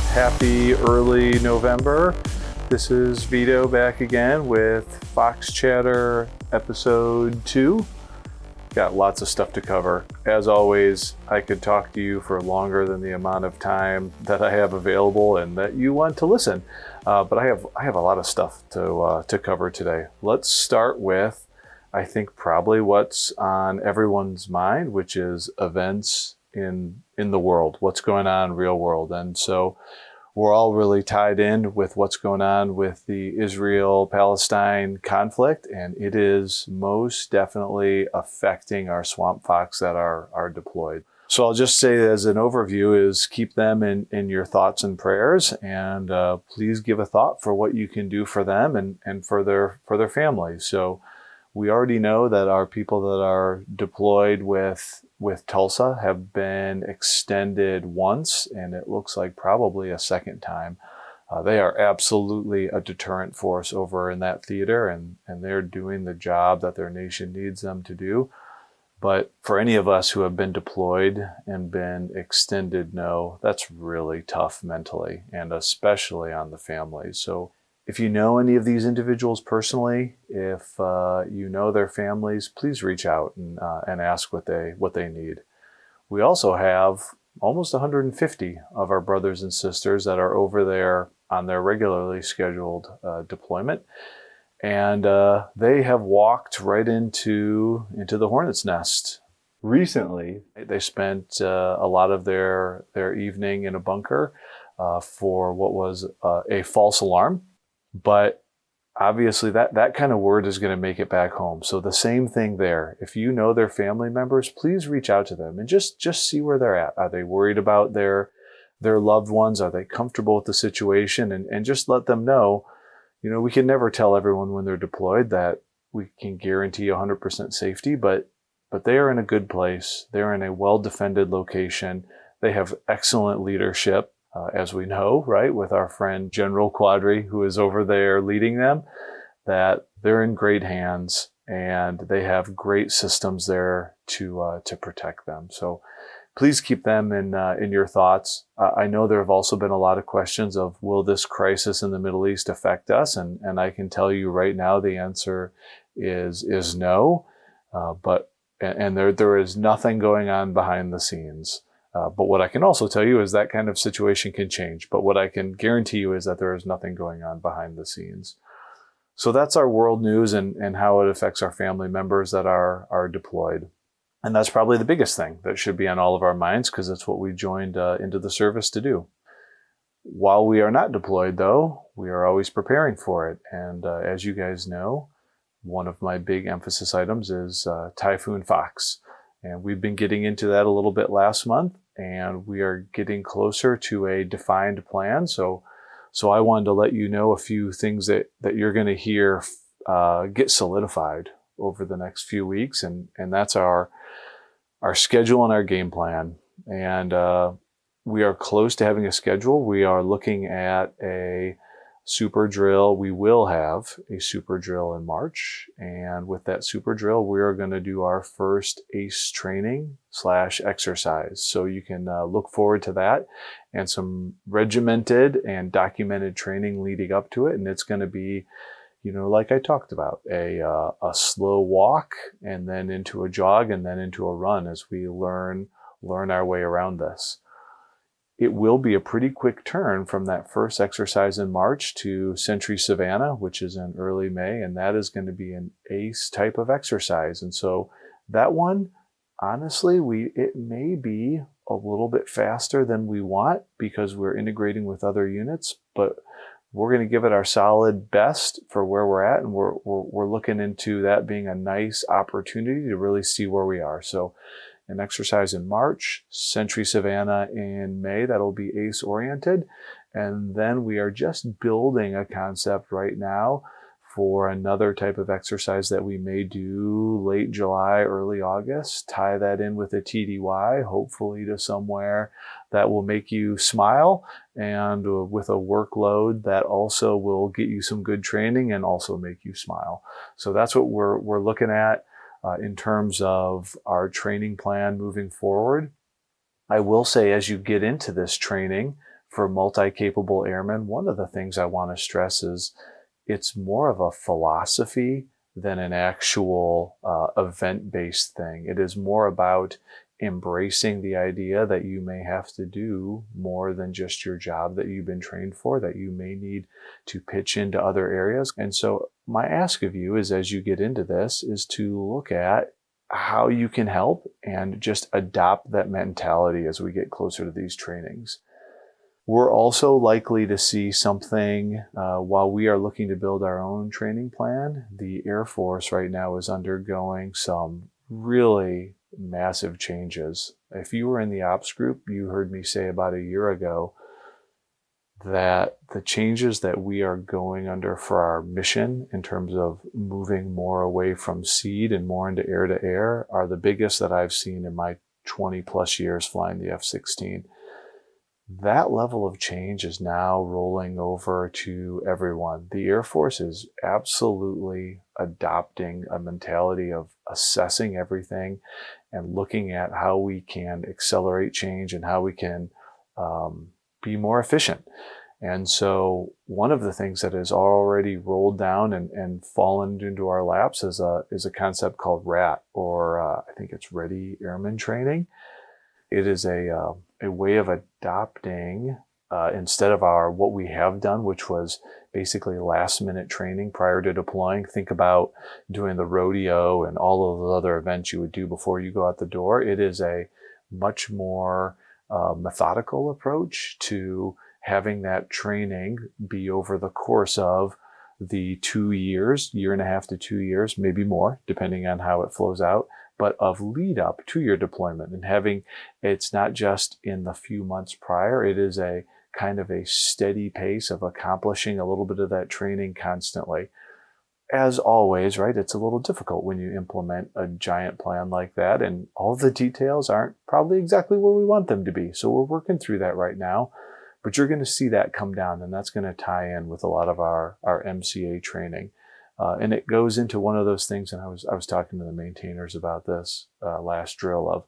Happy early November. This is Vito back again with Fox Chatter episode 2. Got lots of stuff to cover. As always, I could talk to you for longer than the amount of time that I have available and that you want to listen. But I have a lot of stuff to cover today. Let's start with, I think, probably what's on everyone's mind, which is events in the world, what's going on in real world. And so we're all really tied in with what's going on with the Israel-Palestine conflict, and it is most definitely affecting our Swamp Fox that are deployed. So I'll just say as an overview is keep them in your thoughts and prayers, and please give a thought for what you can do for them and for their families. So we already know that our people that are deployed with Tulsa have been extended once, and it looks like probably a second time. They are absolutely a deterrent force over in that theater, and they're doing the job that their nation needs them to do. But for any of us who have been deployed and been extended, no, that's really tough mentally, and especially on the families. So if you know any of these individuals personally, if you know their families, please reach out and ask what they need. We also have almost 150 of our brothers and sisters that are over there on their regularly scheduled deployment, and they have walked right into the hornet's nest. Recently, they spent a lot of their evening in a bunker for what was a false alarm. But obviously that kind of word is going to make it back home. So the same thing there. If you know their family members, please reach out to them and just see where they're at. Are they worried about their loved ones? Are they comfortable with the situation? And just let them know, we can never tell everyone when they're deployed that we can guarantee 100% safety, but they are in a good place. They're in a well-defended location. They have excellent leadership. As we know, right, with our friend General Quadri, who is over there leading them, that they're in great hands and they have great systems there to protect them. So please keep them in your thoughts. I know there have also been a lot of questions of, will this crisis in the Middle East affect us? And I can tell you right now the answer is no. But there is nothing going on behind the scenes. But what I can also tell you is that kind of situation can change. But what I can guarantee you is that there is nothing going on behind the scenes. So that's our world news and how it affects our family members that are deployed. And that's probably the biggest thing that should be on all of our minds, because it's what we joined into the service to do. While we are not deployed, though, we are always preparing for it. And as you guys know, one of my big emphasis items is Typhoon Fox. And we've been getting into that a little bit last month, and we are getting closer to a defined plan. So I wanted to let you know a few things that you're going to hear get solidified over the next few weeks, and that's our schedule and our game plan. And we are close to having a schedule. We are looking at a super drill. We will have a super drill in March. And with that super drill, we are going to do our first ACE training / exercise. So you can look forward to that and some regimented and documented training leading up to it. And it's going to be, like I talked about, a slow walk and then into a jog and then into a run as we learn our way around this. It will be a pretty quick turn from that first exercise in March to Century Savannah, which is in early May, and that is going to be an ACE type of exercise. And so that one, honestly, it may be a little bit faster than we want because we're integrating with other units, but we're going to give it our solid best for where we're at, and we're looking into that being a nice opportunity to really see where we are. So an exercise in March, Century Savannah in May, that'll be ACE oriented. And then we are just building a concept right now for another type of exercise that we may do late July, early August, tie that in with a TDY, hopefully to somewhere that will make you smile, and with a workload that also will get you some good training and also make you smile. So that's what we're looking at. In terms of our training plan moving forward. I will say, as you get into this training For multi-capable airmen, one of the things I want to stress is it's more of a philosophy than an actual event-based thing. It is more about embracing the idea that you may have to do more than just your job that you've been trained for, that you may need to pitch into other areas. And so my ask of you is, as you get into this, is to look at how you can help and just adopt that mentality as we get closer to these trainings. We're also likely to see something while we are looking to build our own training plan. The Air Force right now is undergoing some really massive changes. If you were in the ops group, you heard me say about a year ago that the changes that we are going under for our mission in terms of moving more away from seed and more into air-to-air are the biggest that I've seen in my 20 plus years flying the F-16. That level of change is now rolling over to everyone. The Air Force is absolutely adopting a mentality of assessing everything and looking at how we can accelerate change and how we can be more efficient. And so one of the things that has already rolled down and fallen into our laps is a concept called RAT, or I think it's Ready Airman Training. It is a way of adopting, instead of what we have done, which was basically last minute training prior to deploying. Think about doing the rodeo and all of the other events you would do before you go out the door. It is a much more methodical approach to having that training be over the course of the 2 years, year and a half to 2 years, maybe more, depending on how it flows out, but of lead up to your deployment, and having it's not just in the few months prior. It is a kind of a steady pace of accomplishing a little bit of that training constantly. As always, right, it's a little difficult when you implement a giant plan like that, and all the details aren't probably exactly where we want them to be. So we're working through that right now, but you're going to see that come down, and that's going to tie in with a lot of our MCA training. And it goes into one of those things, and I was talking to the maintainers about this last drill of,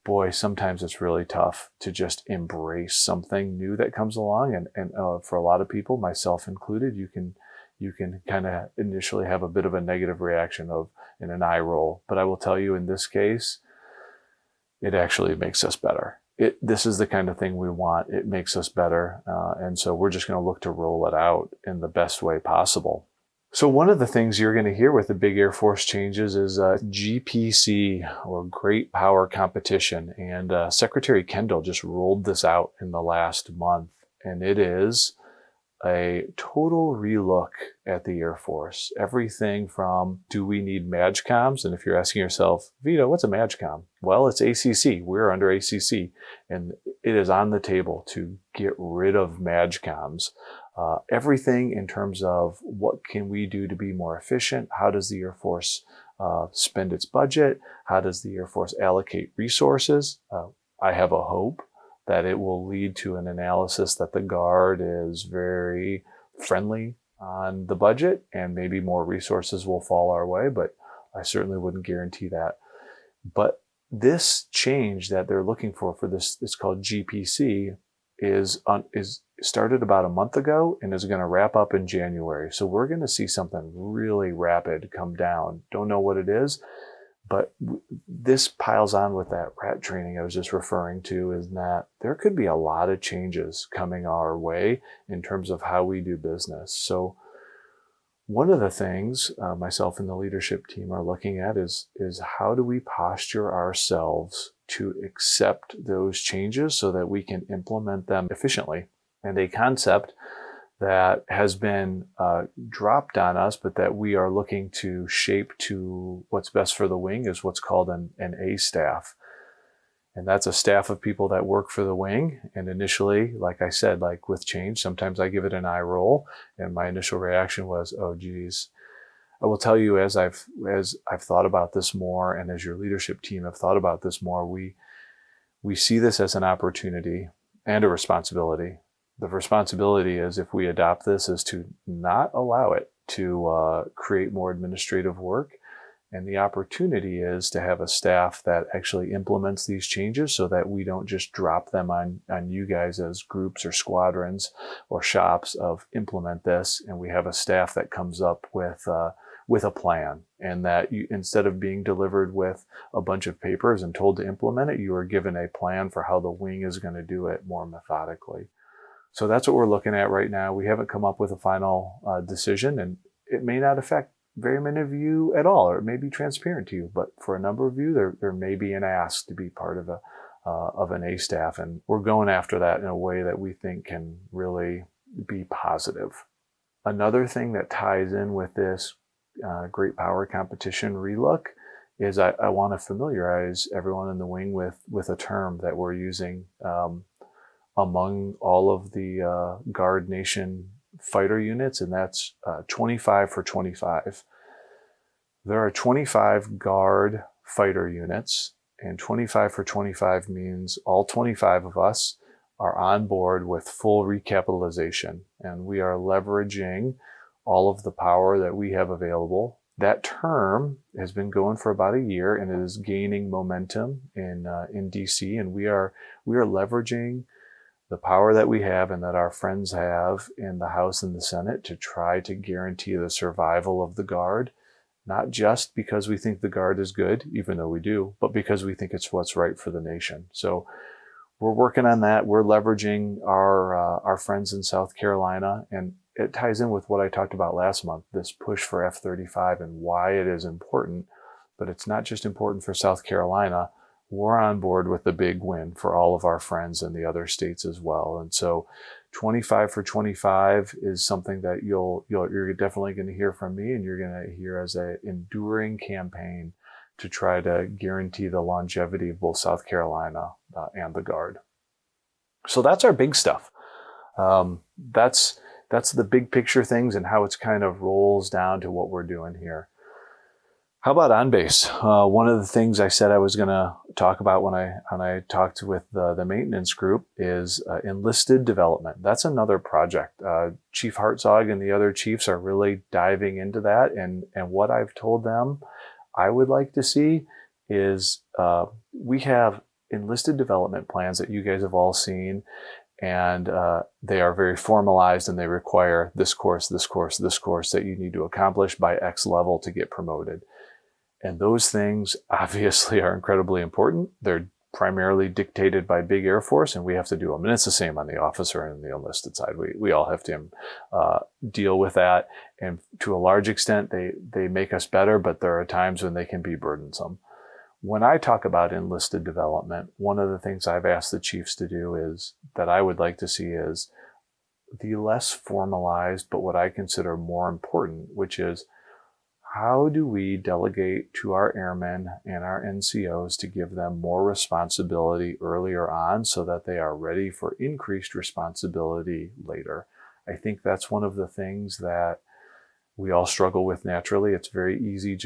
boy, sometimes it's really tough to just embrace something new that comes along. And for a lot of people, myself included, you can kind of initially have a bit of a negative reaction in an eye roll. But I will tell you, in this case, it actually makes us better. This is the kind of thing we want. It makes us better. And so we're just going to look to roll it out in the best way possible. So one of the things you're going to hear with the big Air Force changes is GPC, or Great Power Competition. And Secretary Kendall just rolled this out in the last month. And it is a total relook at the Air Force. Everything from, do we need MAGCOMs? And if you're asking yourself, Vito, what's a MAGCOM? Well, it's ACC. We're under ACC. And it is on the table to get rid of MAGCOMs. Everything in terms of what can we do to be more efficient? How does the Air Force spend its budget? How does the Air Force allocate resources? I have a hope that it will lead to an analysis that the Guard is very friendly on the budget, and maybe more resources will fall our way, but I certainly wouldn't guarantee that. But this change that they're looking for this, it's called GPC, is started about a month ago and is going to wrap up in January. So we're going to see something really rapid come down. Don't know what it is, but this piles on with that RAT training I was just referring to, is that there could be a lot of changes coming our way in terms of how we do business. So one of the things myself and the leadership team are looking at is how do we posture ourselves to accept those changes so that we can implement them efficiently. And a concept that has been dropped on us, but that we are looking to shape to what's best for the wing, is what's called an A staff. And that's a staff of people that work for the wing. And initially, like I said, like with change, sometimes I give it an eye roll. And my initial reaction was, oh, geez. I will tell you, as I've thought about this more, and as your leadership team have thought about this more, we see this as an opportunity and a responsibility. The responsibility is, if we adopt this, is to not allow it to create more administrative work And the opportunity is to have a staff that actually implements these changes so that we don't just drop them on you guys as groups or squadrons or shops of implement this. And we have a staff that comes up with a plan, and that you, instead of being delivered with a bunch of papers and told to implement it, you are given a plan for how the wing is going to do it more methodically. So that's what we're looking at right now. We haven't come up with a final decision, and it may not affect very many of you at all, or it may be transparent to you, but for a number of you, there may be an ask to be part of an A staff, and we're going after that in a way that we think can really be positive. Another thing that ties in with this Great Power Competition relook is I want to familiarize everyone in the wing with a term that we're using among all of the Guard Nation fighter units, and that's 25 for 25. There are 25 Guard fighter units, and 25 for 25 means all 25 of us are on board with full recapitalization, and we are leveraging all of the power that we have available. That term has been going for about a year, and it is gaining momentum in DC, and we are leveraging the power that we have and that our friends have in the House and the Senate to try to guarantee the survival of the Guard, not just because we think the Guard is good, even though we do, but because we think it's what's right for the nation. So we're working on that. We're leveraging our friends in South Carolina, and it ties in with what I talked about last month, this push for F-35 and why it is important. But it's not just important for South Carolina. We're on board with the big win for all of our friends in the other states as well. And so 25 for 25 is something that you're definitely going to hear from me, and you're going to hear as an enduring campaign to try to guarantee the longevity of both South Carolina and the Guard. So that's our big stuff. That's the big picture things and how it's kind of rolls down to what we're doing here. How about on base? One of the things I said I was going to talk about when I talked with the maintenance group is enlisted development. That's another project. Chief Hartzog and the other chiefs are really diving into that. And what I've told them I would like to see is we have enlisted development plans that you guys have all seen. And they are very formalized, and they require this course, this course, this course that you need to accomplish by X level to get promoted. And those things obviously are incredibly important. They're primarily dictated by big Air Force, and we have to do them. And it's the same on the officer and the enlisted side. We all have to deal with that. And to a large extent, they make us better, but there are times when they can be burdensome. When I talk about enlisted development, one of the things I've asked the chiefs to do is that I would like to see is the less formalized, but what I consider more important, which is how do we delegate to our airmen and our NCOs to give them more responsibility earlier on so that they are ready for increased responsibility later? I think that's one of the things that we all struggle with naturally. It's very easy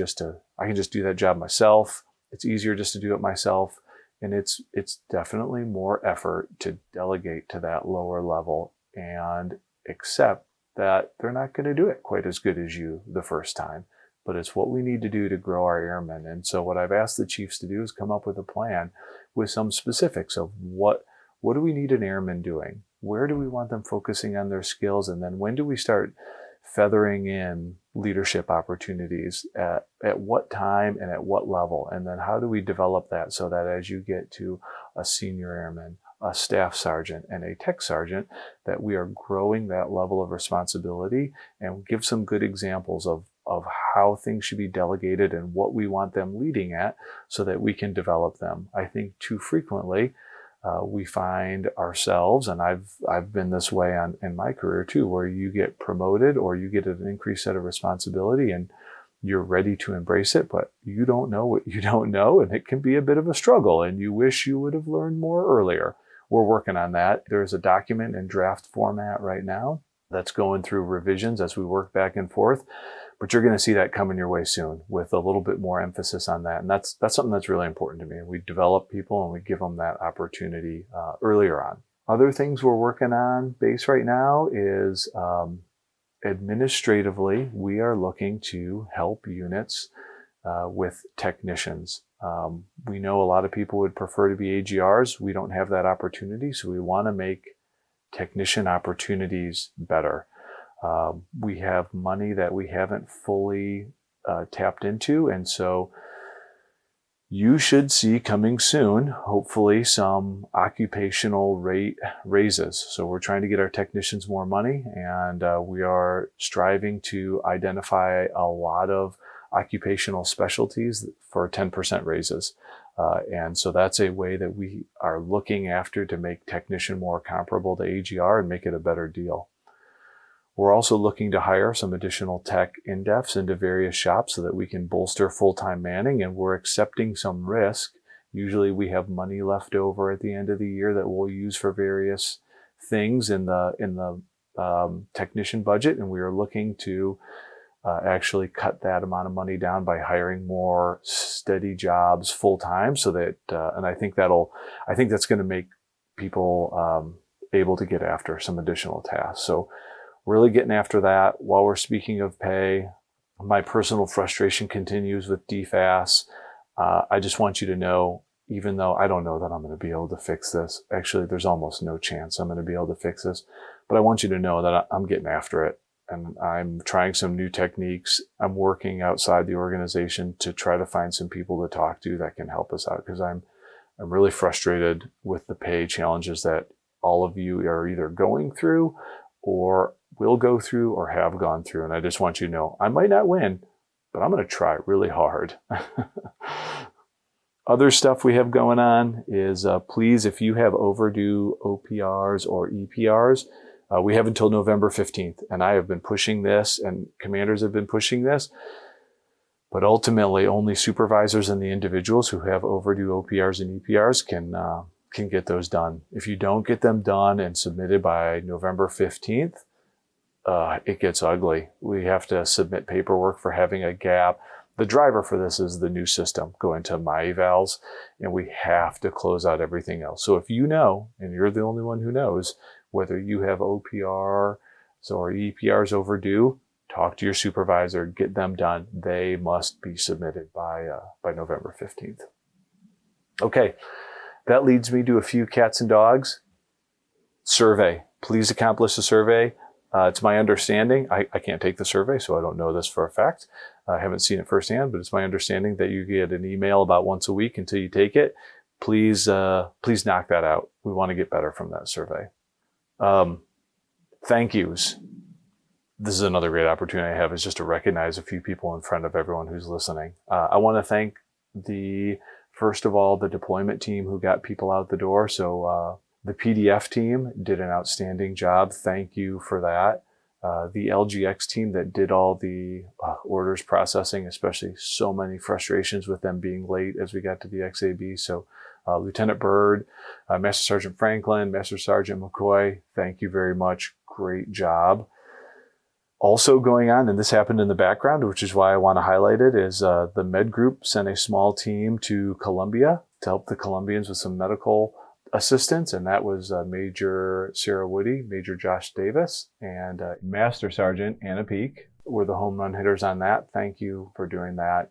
I can just do that job myself. It's easier just to do it myself. And it's definitely more effort to delegate to that lower level and accept that they're not going to do it quite as good as you the first time. But it's what we need to do to grow our airmen. And so what I've asked the chiefs to do is come up with a plan with some specifics of what do we need an airman doing? Where do we want them focusing on their skills? And then when do we start feathering in leadership opportunities at what time and at what level? And then how do we develop that so that as you get to a senior airman, a staff sergeant, and a tech sergeant, that we are growing that level of responsibility and give some good examples of how things should be delegated and what we want them leading at so that we can develop them. I think too frequently we find ourselves, and I've been this way in my career too, where you get promoted or you get an increased set of responsibility and you're ready to embrace it, but you don't know what you don't know, and it can be a bit of a struggle, and you wish you would have learned more earlier. We're working on that. There's a document in draft format right now that's going through revisions as we work back and forth. But you're going to see that coming your way soon with a little bit more emphasis on that. And that's something that's really important to me. We develop people and we give them that opportunity earlier on. Other things we're working on base right now is administratively, we are looking to help units with technicians. We know a lot of people would prefer to be AGRs. We don't have that opportunity, so we want to make technician opportunities better. We have money that we haven't fully tapped into, and so you should see coming soon, hopefully, some occupational rate raises. So we're trying to get our technicians more money, and we are striving to identify a lot of occupational specialties for 10% raises. And so that's a way that we are looking after to make technician more comparable to AGR and make it a better deal. We're also looking to hire some additional tech in-defs into various shops so that we can bolster full-time manning, and we're accepting some risk. Usually we have money left over at the end of the year that we'll use for various things in the technician budget, and we are looking to actually cut that amount of money down by hiring more steady jobs full-time, so that and I think that's going to make people able to get after some additional tasks. So really getting after that. While we're speaking of pay, my personal frustration continues with DFAS. I just want you to know, even though I don't know that I'm going to be able to fix this, actually there's almost no chance I'm going to be able to fix this, but I want you to know that I'm getting after it, and I'm trying some new techniques. I'm working outside the organization to try to find some people to talk to that can help us out, because I'm really frustrated with the pay challenges that all of you are either going through or will go through or have gone through. And I just want you to know, I might not win, but I'm going to try really hard. Other stuff we have going on is, please, if you have overdue OPRs or EPRs, we have until November 15th. And I have been pushing this, and commanders have been pushing this, but ultimately only supervisors and the individuals who have overdue OPRs and EPRs can get those done. If you don't get them done and submitted by November 15th, it gets ugly. We have to submit paperwork for having a gap. The driver for this is the new system going to my evals, and we have to close out everything else. So if you know, and you're the only one who knows, whether you have OPRs or EPRs overdue, talk to your supervisor, get them done. They must be submitted by November 15th. Okay, that leads me to a few cats and dogs. Survey. Please accomplish the survey. It's my understanding, I can't take the survey, so I don't know this for a fact. I haven't seen it firsthand, but it's my understanding that you get an email about once a week until you take it. Please knock that out. We want to get better from that survey. Thank yous. This is another great opportunity I have, is just to recognize a few people in front of everyone who's listening. I want to thank first of all, the deployment team who got people out the door. So, the PDF team did an outstanding job. Thank you for that. The LGX team that did all the orders processing, especially so many frustrations with them being late as we got to the XAB. So Lieutenant Byrd, Master Sergeant Franklin, Master Sergeant McCoy, thank you very much. Great job. Also going on, and this happened in the background, which is why I want to highlight it, is the Med Group sent a small team to Colombia to help the Colombians with some medical assistance, and that was Major Sarah Woody, Major Josh Davis, and Master Sergeant Anna Peak were the home run hitters on that. Thank you for doing that.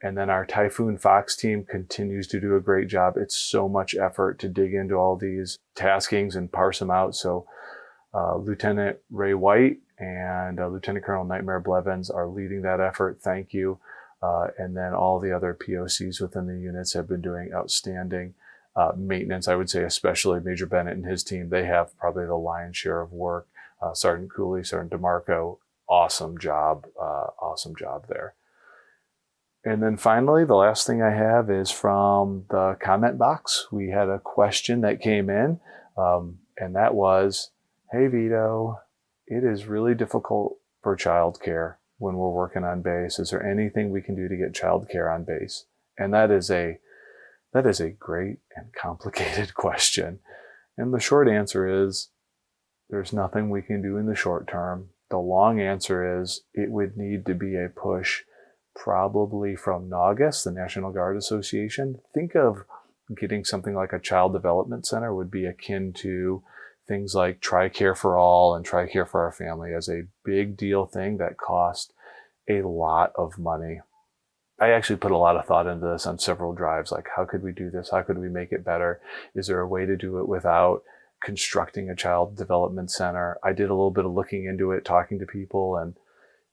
And then our Typhoon Fox team continues to do a great job. It's so much effort to dig into all these taskings and parse them out. So Lieutenant Ray White and Lieutenant Colonel Nightmare Blevins are leading that effort. Thank you. And then all the other POCs within the units have been doing outstanding maintenance. I would say especially Major Bennett and his team. They have probably the lion's share of work. Sergeant Cooley, Sergeant DeMarco, awesome job there. And then finally, the last thing I have is from the comment box. We had a question that came in, and that was, hey Vito, it is really difficult for childcare when we're working on base. Is there anything we can do to get childcare on base? And that is a great and complicated question. And the short answer is there's nothing we can do in the short term. The long answer is it would need to be a push probably from NAUGUS, the National Guard Association. Think of getting something like a child development center would be akin to things like TRICARE for All and TRICARE for Our Family as a big deal thing that cost a lot of money. I actually put a lot of thought into this on several drives, like how could we do this? How could we make it better? Is there a way to do it without constructing a child development center? I did a little bit of looking into it, talking to people, and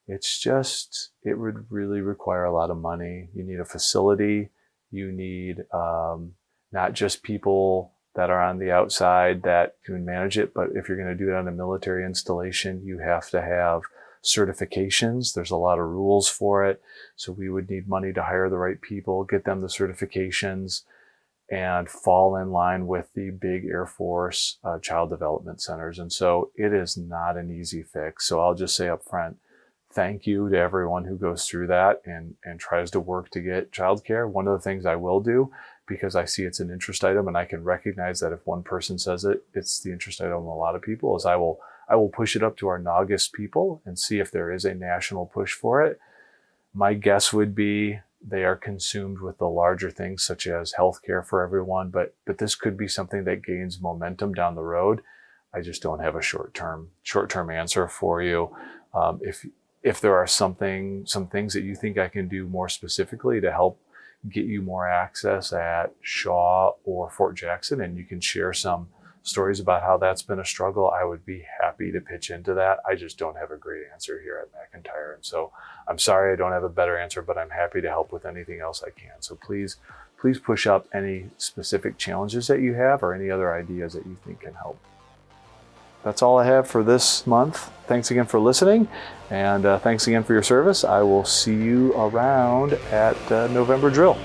it would really require a lot of money. You need a facility. You need not just people that are on the outside that can manage it, but if you're going to do it on a military installation, you have to have certifications. There's a lot of rules for it. So we would need money to hire the right people, get them the certifications, and fall in line with the big Air Force child development centers. And so it is not an easy fix. So I'll just say up front, thank you to everyone who goes through that and tries to work to get childcare. One of the things I will do, because I see it's an interest item and I can recognize that if one person says it, it's the interest item of a lot of people, is I will push it up to our Naugus people and see if there is a national push for it. My guess would be they are consumed with the larger things such as healthcare for everyone, but this could be something that gains momentum down the road. I just don't have a short-term answer for you. If there are some things that you think I can do more specifically to help get you more access at Shaw or Fort Jackson, and you can share some stories about how that's been a struggle, I would be happy to pitch into that. I just don't have a great answer here at McIntyre. And so I'm sorry I don't have a better answer, but I'm happy to help with anything else I can. So please push up any specific challenges that you have or any other ideas that you think can help. That's all I have for this month. Thanks again for listening, and thanks again for your service. I will see you around at November Drill.